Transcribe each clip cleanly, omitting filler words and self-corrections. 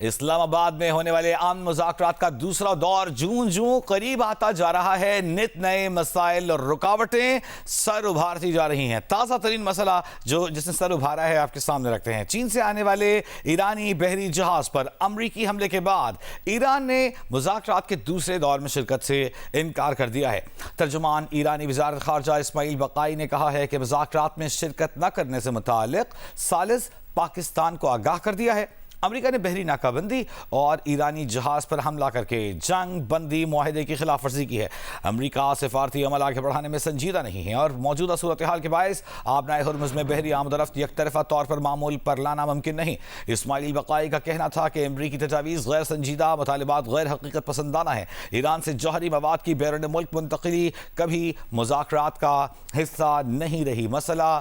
इस्लामाबाद में होने वाले अमन मुज़ाकरात का दूसरा दौर जून जून करीब आता जा रहा है। नित नए मसाइल और रुकावटें सर उभारती जा रही हैं। ताज़ा तरीन मसला जिसने सर उभारा है आपके सामने रखते हैं। चीन से आने वाले ईरानी बहरी जहाज पर अमरीकी हमले के बाद ईरान ने मुज़ाकरात के दूसरे दौर में शिरकत से इनकार कर दिया है। तर्जुमान ईरानी वज़ारत ख़ारजा इस्माइल बक़ाई ने कहा है कि मुज़ाकरात में शिरकत न करने से मुताल्लिक़ सालिस पाकिस्तान को आगाह कर दिया है। अमेरिका ने बहरी नाकाबंदी और ईरानी जहाज पर हमला करके जंग बंदी मुआहदे की खिलाफ वर्जी की है। अमेरिका सिफारती अमल आगे बढ़ाने में संजीदा नहीं है और मौजूदा सूरत हाल के बायस आबनाए हुर्मुज़ में बहरी आमदरफ्त यकतरफा तौर पर मामूल पर लाना मुमकिन नहीं। इस्माइल बक़ाई का कहना था कि अमरीकी तजावीज़ गैर संजीदा मुतालिबात गैर हकीकत पसंदाना है। ईरान से जौहरी मवाद की बैरून मुल्क मुंतकिली कभी मुज़ाकरात का हिस्सा नहीं रही। मसला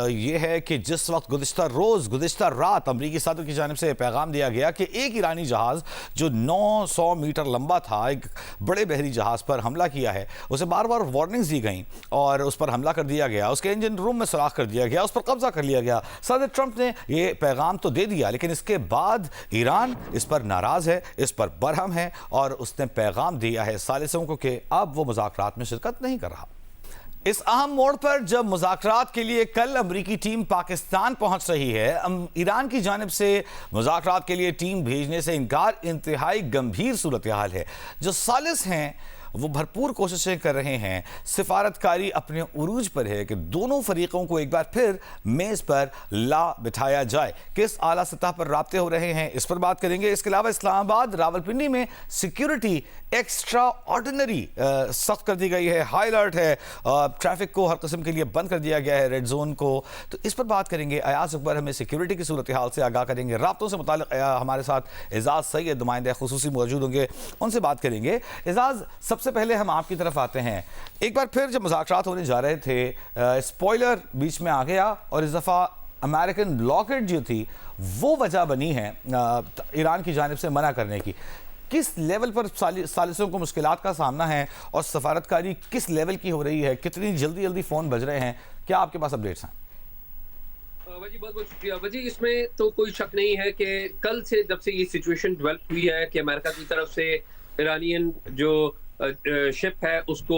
ये है कि जिस वक्त गुज़िश्ता रात अमरीकी सदर की जानिब से पैगाम दिया गया कि एक ईरानी जहाज जो 900 मीटर लंबा था एक बड़े बहरी जहाज पर हमला किया है, उसे बार बार वार्निंग्स दी गई और उस पर हमला कर दिया गया, उसके इंजन रूम में सुराख कर दिया गया, उस पर कब्जा कर लिया गया। सदर ट्रंप ने ये पैगाम तो दे दिया, लेकिन इसके बाद ईरान इस पर नाराज है, इस पर बरहम है और उसने पैगाम दिया है सालिसों को कि अब वो मुज़ाकरात में शिरकत नहीं कर रहा। इस अहम मोड़ पर जब मुज़ाकरात के लिए कल अमरीकी टीम पाकिस्तान पहुंच रही है, ईरान की जानिब से मुज़ाकरात के लिए टीम भेजने से इनकार इंतहाई गंभीर सूरत हाल है। जो सालिस हैं वो भरपूर कोशिशें कर रहे हैं। सिफारतकारी अपने उरूज पर है कि दोनों फरीकों को एक बार फिर मेज़ पर ला बिठाया जाए। किस आला सतह पर राब्ते हो रहे हैं, इस पर बात करेंगे। इसके अलावा इस्लामाबाद रावलपिंडी में सिक्योरिटी एक्स्ट्रा ऑर्डिनरी सख्त कर दी गई है, हाई अलर्ट है, ट्रैफिक को हर किस्म के लिए बंद कर दिया गया है, रेड जोन को। तो इस पर बात करेंगे। अयाज अकबर हमें सिक्योरिटी की सूरत हाल से आगाह करेंगे। राब्तों से मुताल्लिक़ हमारे साथ एजाज सैयद नुमाइंदे खुसूसी मौजूद होंगे, उनसे बात करेंगे। एजाज, सबसे पहले हम आपकी तरफ आते हैं। एक बार फिर जब मुज़ाकरात होने जा रहे थे, स्पॉइलर बीच में आ गया और इस दफ़ा अमेरिकन ब्लॉकेड जो थी वो वजह बनी है ईरान की जानिब से मना करने की। किस लेवल पर सालिसों को मुश्किलात का सामना है और सफारतकारी किस लेवल की हो रही है, कितनी जल्दी फ़ोन बज रहे हैं, क्या आपके पास अपडेट्स हैं? वजी बहुत बहुत शुक्रिया। वजी, इसमें तो कोई शक नहीं है कि कल से जब से ये सिचुएशन डेवलप हुई है कि अमेरिका की तरफ से ईरानियन जो शिप है उसको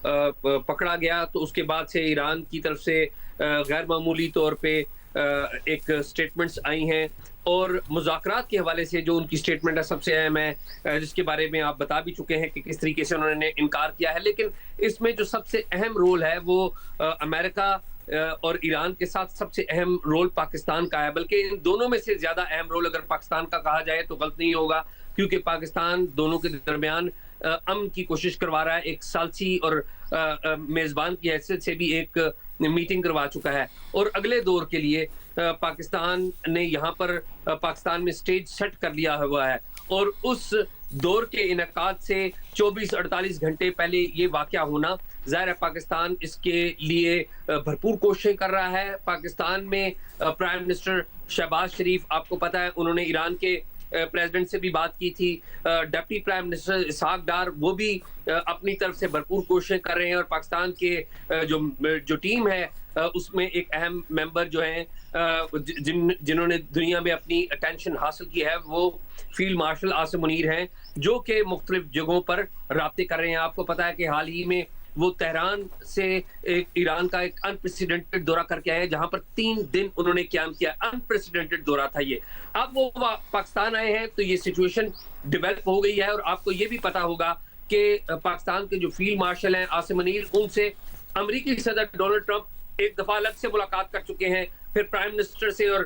पकड़ा गया, तो उसके बाद से ईरान की तरफ से गैर मामूली तौर पे एक स्टेटमेंट्स आई हैं और मुज़ाकरात के हवाले से जो उनकी स्टेटमेंट है सबसे अहम है, जिसके बारे में आप बता भी चुके हैं कि किस तरीके से उन्होंने इनकार किया है। लेकिन इसमें जो सबसे अहम रोल है वो अमेरिका और ईरान के साथ सबसे अहम रोल पाकिस्तान का है, बल्कि इन दोनों में से ज़्यादा अहम रोल अगर पाकिस्तान का कहा जाए तो गलत नहीं होगा, क्योंकि पाकिस्तान दोनों के दरमियान अमन की कोशिश करवा रहा है। एक सालसी और मेज़बान की हैसियत से भी एक मीटिंग करवा चुका है और अगले दौर के लिए पाकिस्तान ने यहाँ पर पाकिस्तान में स्टेज सेट कर लिया हुआ है और उस दौर के इनेकाद से 24-48 घंटे पहले ये वाक़या होना, ज़ाहिर है पाकिस्तान इसके लिए भरपूर कोशिशें कर रहा है। पाकिस्तान में प्राइम मिनिस्टर शहबाज शरीफ, आपको पता है, उन्होंने ईरान के प्रेसिडेंट से भी बात की थी। डिप्टी प्राइम मिनिस्टर इसहाक डार वो भी अपनी तरफ से भरपूर कोशिशें कर रहे हैं और पाकिस्तान के जो टीम है उसमें एक अहम मेंबर जो हैं जिन्होंने दुनिया में अपनी अटेंशन हासिल की है वो फील्ड मार्शल आसिम मुनीर हैं, जो कि मुख्तलिफ जगहों पर राब्ते कर रहे हैं। आपको पता है कि हाल ही में वो तेहरान से एक ईरान का एक अनप्रेसिडेंटेड दौरा करके आए, जहां पर 3 दिन उन्होंने क़याम किया। अनप्रेसिडेंटेड दौरा था ये। अब वो पाकिस्तान आए हैं तो ये सिचुएशन डेवलप हो गई है और आपको ये भी पता होगा कि पाकिस्तान के जो फील्ड मार्शल हैं आसिम मुनीर, उनसे अमेरिकी सदर डोनाल्ड ट्रंप एक दफा अलग से मुलाकात कर चुके हैं, फिर प्राइम मिनिस्टर से और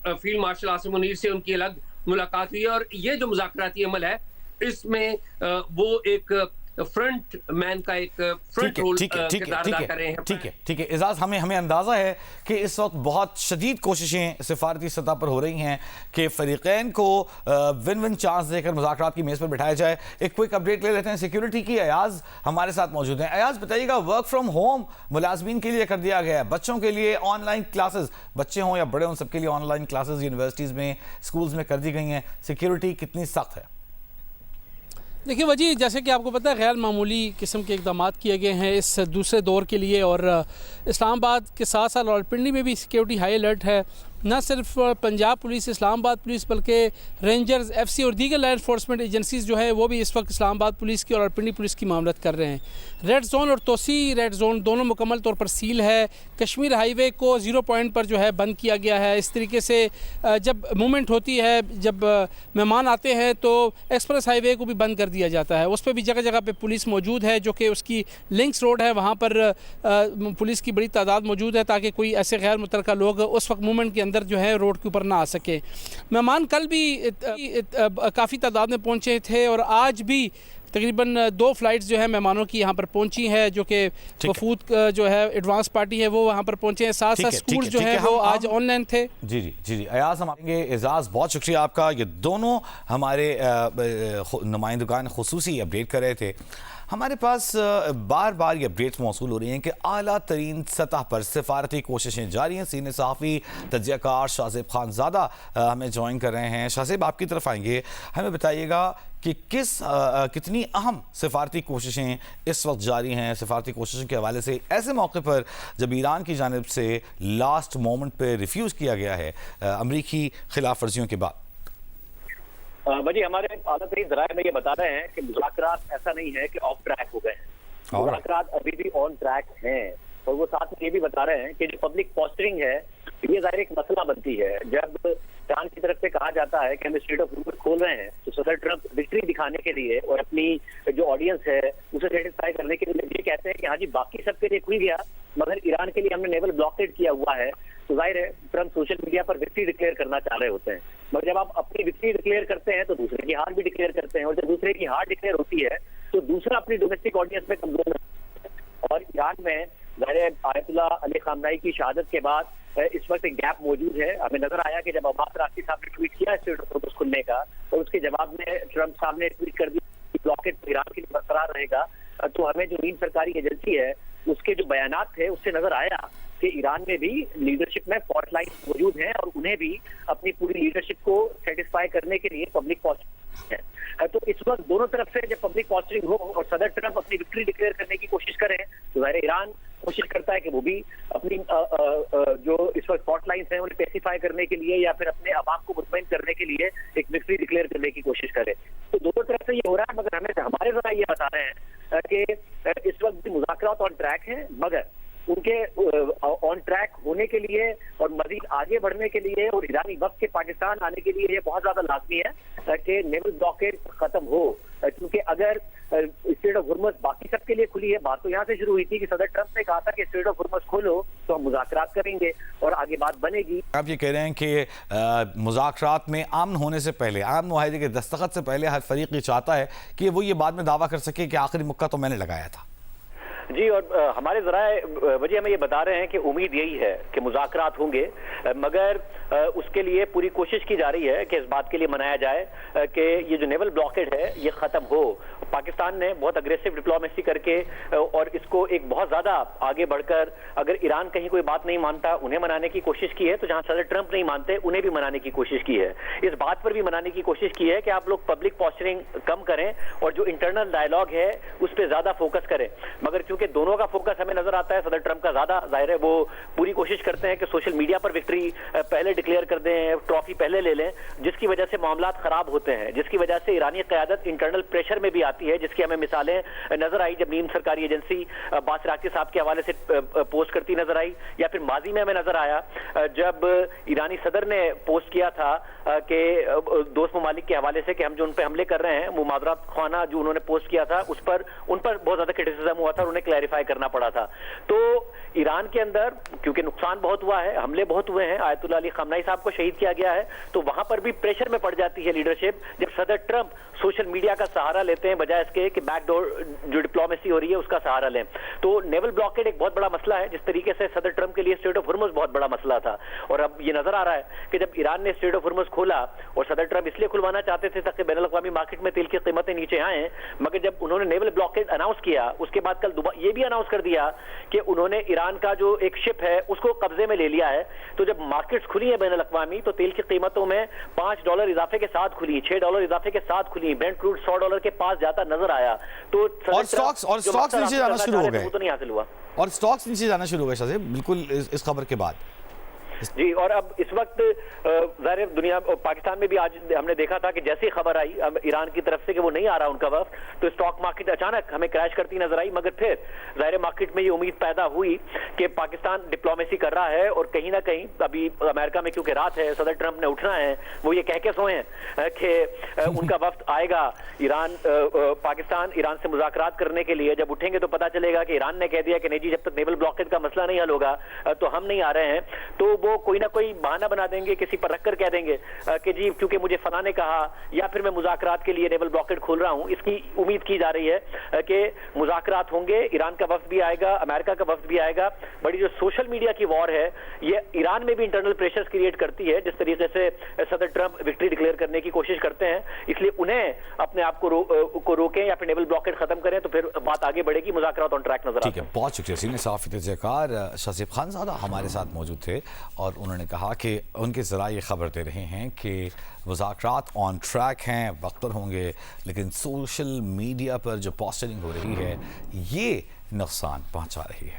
फील्ड मार्शल आसिम मुनीर से उनकी अलग मुलाकात हुई है और ये जो मुज़ाकराती अमल है इसमें वो एक फ्रंट मैन का एक फ्रंट रोल किरदार अदा कर रहे हैं। ठीक है एजाज, हमें अंदाजा है कि इस वक्त बहुत शदीद कोशिशें सिफारती सतह पर हो रही हैं कि फरीकैन को विन विन चांस देकर मुज़ाकरात की मेज़ पर बिठाया जाए। एक क्विक अपडेट ले लेते हैं सिक्योरिटी की। अयाज हमारे साथ मौजूद हैं। अयाज, बताइएगा, वर्क फ्रॉम होम मुलाजमीन के लिए कर दिया गया है, बच्चों के लिए ऑनलाइन क्लासेस, बच्चे हों या बड़े हों सबके लिए ऑनलाइन क्लासेस यूनिवर्सिटीज़ में, स्कूल्स में कर दी गई हैं। सिक्योरिटी कितनी सख्त है? देखिए वजी, जैसे कि आपको पता है गैर मामूली किस्म के इकदाम किए गए हैं इस दूसरे दौर के लिए और इस्लामाबाद के साथ साथ रावलपिंडी में भी सिक्योरिटी हाई अलर्ट है। न सिर्फ पंजाब पुलिस, इस्लामाबाद पुलिस, बल्कि रेंजर्स, एफसी और दीगर लॉ इन्फोर्समेंट एजेंसीज़ जो है वो भी इस वक्त इस्लामाबाद पुलिस की और रावलपिंडी पुलिस की मामलत कर रहे हैं। रेड जोन और तोसी रेड जोन दोनों मुकम्मल तौर पर सील है। कश्मीर हाईवे को 0 पॉइंट पर जो है बंद किया गया है। इस तरीके से जब मूवमेंट होती है, जब मेहमान आते हैं तो एक्सप्रेस हाईवे को भी बंद कर दिया जाता है। उस पर भी जगह जगह पे पुलिस मौजूद है, जो कि उसकी लिंक्स रोड है, वहाँ पर पुलिस की बड़ी तादाद मौजूद है ताकि कोई ऐसे गैर मुतल्लका लोग उस वक्त मूवमेंट के अंदर जो है रोड के ऊपर ना आ सके। मेहमान कल भी काफ़ी तादाद में पहुँचे थे और आज भी तकरीबन 2 फ़्लाइट्स जो है मेहमानों की यहाँ पर पहुँची है, जो कि वफूद जो है एडवांस पार्टी है वो वहाँ पर पहुँचे हैं। साथ साथ स्कूल जो है वो आज ऑनलाइन थे। जी जी जी जी अयाज, हम आएंगे। एजाज, बहुत शुक्रिया आपका। ये दोनों हमारे नुमाइंदगान खुसूसी अपडेट कर रहे थे। हमारे पास बार बार ये अपडेट्स मौसूल हो रही हैं कि आला तरीन सतह पर सिफारती कोशिशें जारी हैं। सीनियर सहाफ़ी तजज़ियाकार शाहज़ेब खानज़ादा हमें ज्वाइन कर रहे हैं। शाहज़ेब, आपकी तरफ आएंगे। हमें बताइएगा कि कितनी अहम सिफारती कोशिशें इस वक्त जारी हैं। सिफारती कोशिशों के हवाले से ऐसे मौके पर जब ईरान की जानिब से लास्ट मोमेंट पर रिफ्यूज़ किया गया है अमरीकी खिलाफ वर्जियों के बाद। भाजी, हमारे आला तरीन ज़राए में ये बता रहे हैं कि मुज़ाकरात ऐसा नहीं है कि ऑफ ट्रैक हो गए हैं। मुज़ाकरात अभी भी ऑन ट्रैक हैं। और वो साथ में ये भी बता रहे हैं कि जो पब्लिक पोस्टरिंग है ये ज़ाहिर एक मसला बनती है। जब ईरान की तरफ से कहा जाता है कि हम स्ट्रेट ऑफ होर्मुज़ खोल रहे हैं तो सदर ट्रंप विक्ट्री दिखाने के लिए और अपनी जो ऑडियंस है उसे सेटिस्फाई करने के लिए ये कहते हैं कि हाँ जी, बाकी सबके लिए खुल गया मगर ईरान के लिए हमने नेवल ब्लॉकेड किया हुआ है। तो जाहिर है ट्रंप सोशल मीडिया पर विक्ट्री डिक्लेयर करना चाह रहे होते हैं। मगर जब आप अपनी विक्ट्री डिक्लेयर करते हैं तो दूसरे की हार भी डिक्लेयर करते हैं, और जब दूसरे की हार डिक्लेयर होती है तो दूसरा अपनी डोमेस्टिक ऑडियंस में कमजोर है। और ईरान में ज़ाहिर है आयतुल्लाह अली खामनाई की शहादत के बाद इस वक्त एक गैप मौजूद है। हमें नजर आया कि जब अब्बास अराक्ची साहब ने ट्वीट किया स्ट्रेट ऑफ होर्मुज़ खुलने का और उसके जवाब में ट्रंप साहब ने ट्वीट कर दिया ब्लॉकेड ईरान के लिए बरकरार रहेगा, तो हमें जो नीम सरकारी एजेंसी है उसके जो बयानात थे उससे नजर आया कि ईरान में भी लीडरशिप में फॉल्ट लाइन मौजूद हैं और उन्हें भी अपनी पूरी लीडरशिप को सेटिस्फाई करने के लिए पब्लिक पोस्टरिंग है। तो इस वक्त दोनों तरफ से जब पब्लिक पोस्टरिंग हो और सदर ट्रंप अपनी विक्ट्री डिक्लेयर करने की कोशिश करें तो ज़ाहिर ईरान कोशिश करता है कि वो भी अपनी जो इस वक्त फॉल्ट लाइन्स हैं उन्हें पेसिफाई करने के लिए या फिर अपने अवाम को मुतमईन करने के लिए एक विक्ट्री डिक्लेयर करने की कोशिश करे। तो दोनों तरफ से ये हो रहा है। मगर हमें हमारे जरा ये बता रहे हैं कि इस वक्त मुज़ाकरात ऑन ट्रैक हैं, मगर उनके ऑन ट्रैक होने के लिए और मजीद आगे बढ़ने के लिए और ईरानी वक्त के पाकिस्तान आने के लिए ये बहुत ज्यादा लाजमी है कि नेवल ब्लॉकेड खत्म हो। क्योंकि अगर स्ट्रेट ऑफ होर्मुज़ बाकी सबके लिए खुली है, बात तो यहाँ से शुरू हुई थी कि सदर ट्रंप ने कहा था कि स्ट्रेट ऑफ होर्मुज़ खोलो तो हम मुज़ाकरात करेंगे और आगे बात बनेगी। आप ये कह रहे हैं कि मुज़ाकरात में अमन होने से पहले, अमन मुआहदे के दस्तखत से पहले हर फरीक ये चाहता है कि वो ये बाद में दावा कर सके कि आखिरी मुक्का तो मैंने लगाया था। जी, और हमारे ज़राए वजह हमें ये बता रहे हैं कि उम्मीद यही है कि मुज़ाकरात होंगे, मगर उसके लिए पूरी कोशिश की जा रही है कि इस बात के लिए मनाया जाए कि ये जो नेवल ब्लॉकेड है ये ख़त्म हो। पाकिस्तान ने बहुत अग्रेसिव डिप्लोमेसी करके और इसको एक बहुत ज़्यादा आगे बढ़कर अगर ईरान कहीं कोई बात नहीं मानता उन्हें मनाने की कोशिश की है, तो जहाँ सदर ट्रंप नहीं मानते उन्हें भी मनाने की कोशिश की है। इस बात पर भी मनाने की कोशिश की है कि आप लोग पब्लिक पोस्टरिंग कम करें और जो इंटरनल डायलॉग है उस पर ज़्यादा फोकस करें। मगर क्योंकि दोनों का फोकस हमें नजर आता है सदर ट्रंप का ज्यादा, जाहिर है वो पूरी कोशिश करते हैं कि सोशल मीडिया पर विक्ट्री पहले डिक्लेयर कर दें, ट्रॉफी पहले ले लें, जिसकी वजह से मामलात खराब होते हैं, जिसकी वजह से ईरानी क़यादत इंटरनल प्रेशर में भी आती है, जिसकी हमें मिसालें नजर आई जब नीम सरकारी एजेंसी अब्बास अराक्ची साहब के हवाले से पोस्ट करती नजर आई, या फिर माजी में हमें नजर आया जब ईरानी सदर ने पोस्ट किया था कि दोस्त ममालिक के हवाले से कि हम जो उन पर हमले कर रहे हैं, मुमादरात खाना जो उन्होंने पोस्ट किया था उन पर बहुत ज्यादा क्रिटिसिज्म हुआ था और उन्हें क्लैरिफाई करना पड़ा था। तो ईरान के अंदर क्योंकि नुकसान बहुत हुआ है, हमले बहुत हुए हैं, आयतुल्लाह अली खामनाई साहब को शहीद किया गया है, तो वहां पर भी प्रेशर में पड़ जाती है लीडरशिप जब सदर ट्रंप सोशल मीडिया का सहारा लेते हैं बजाय इसके कि बैकडोर जो डिप्लोमेसी हो रही है उसका सहारा लें। तो नेवल ब्लॉकेड एक बहुत बड़ा मसला है, जिस तरीके से सदर ट्रंप के लिए स्ट्रेट ऑफ होर्मुज़ बहुत बड़ा मसला था। और अब ये नजर आ रहा है कि जब ईरान ने स्ट्रेट ऑफ होर्मुज़ खोला और सदर ट्रंप इसलिए खुलवाना चाहते थे ताकि बैनुल-अक़वामी मार्केट में तेल की कीमतें नीचे आए, मगर जब उन्होंने नेवल ब्लॉकेड अनाउंस किया उसके बाद कल ये भी अनाउंस कर दिया कि उन्होंने ईरान का जो एक शिप है उसको कब्जे में ले लिया है। तो जब मार्केट्स खुली है बैनुल-अक़वामी तो तेल की कीमतों में $5 इजाफे के साथ खुली, $6 इजाफे के साथ खुली, ब्रेंट क्रूड $100 के पास जाता नजर आया। तो और स्टॉक्स नीचे जाना शुरू हो गए, तो नहीं हासिल हुआ और स्टॉक्स नीचे जाना शुरू हो गए शायद बिल्कुल इस खबर के बाद। जी, और अब इस वक्त ज़ाहिर दुनिया पाकिस्तान में भी आज हमने देखा था कि जैसी खबर आई ईरान की तरफ से कि वो नहीं आ रहा उनका वफ्द, तो स्टॉक मार्केट अचानक हमें क्रैश करती नजर आई। मगर फिर ज़ाहिर मार्केट में ये उम्मीद पैदा हुई कि पाकिस्तान डिप्लोमेसी कर रहा है और कहीं ना कहीं अभी अमेरिका में क्योंकि रात है, सदर ट्रंप ने उठना है, वो ये कह के सोए हैं कि उनका वफ्द आएगा ईरान पाकिस्तान ईरान से मुज़ाकरात करने के लिए। जब उठेंगे तो पता चलेगा कि ईरान ने कह दिया कि नहीं जी, जब तक नेवल ब्लॉकेज का मसला नहीं हल होगा तो हम नहीं आ रहे हैं। तो वो कोई ना कोई बहाना बना देंगे, किसी पर रखकर कह देंगे कि जी क्योंकि मुझे फला ने कहा, या फिर मैं मुज़ाकरात के लिए नेवल ब्लॉकेज खोल रहा हूं। इसकी उम्मीद की जा रही है कि मुज़ाकरात होंगे, ईरान का वफ्द भी आएगा, अमेरिका का वफ्द भी आएगा। बड़ी जो सोशल मीडिया की वॉर है ये ईरान में भी इंटरनल प्रेशर्स क्रिएट करती है, जिस तरीके से सदर ट्रंप विक्ट्री डिक्लेयर करने की कोशिश करते हैं। इसलिए उन्हें अपने आप को रोकें या फिर नेवल ब्लॉकेज खत्म करें तो फिर बात आगे बढ़ेगी, मुज़ाकरात ऑन ट्रैक नजर आते हैं। ठीक है, बहुत शुक्रिया। सीनियर सहाफ़ी तजज़ियाकार शासिब खानज़ादा हमारे साथ मौजूद थे और उन्होंने कहा कि उनके ज़रा ये खबर दे रहे हैं कि मुज़ाकरात ऑन ट्रैक हैं, वक्त पर होंगे, लेकिन सोशल मीडिया पर जो पोस्टरिंग हो रही है ये नुकसान पहुंचा रही है।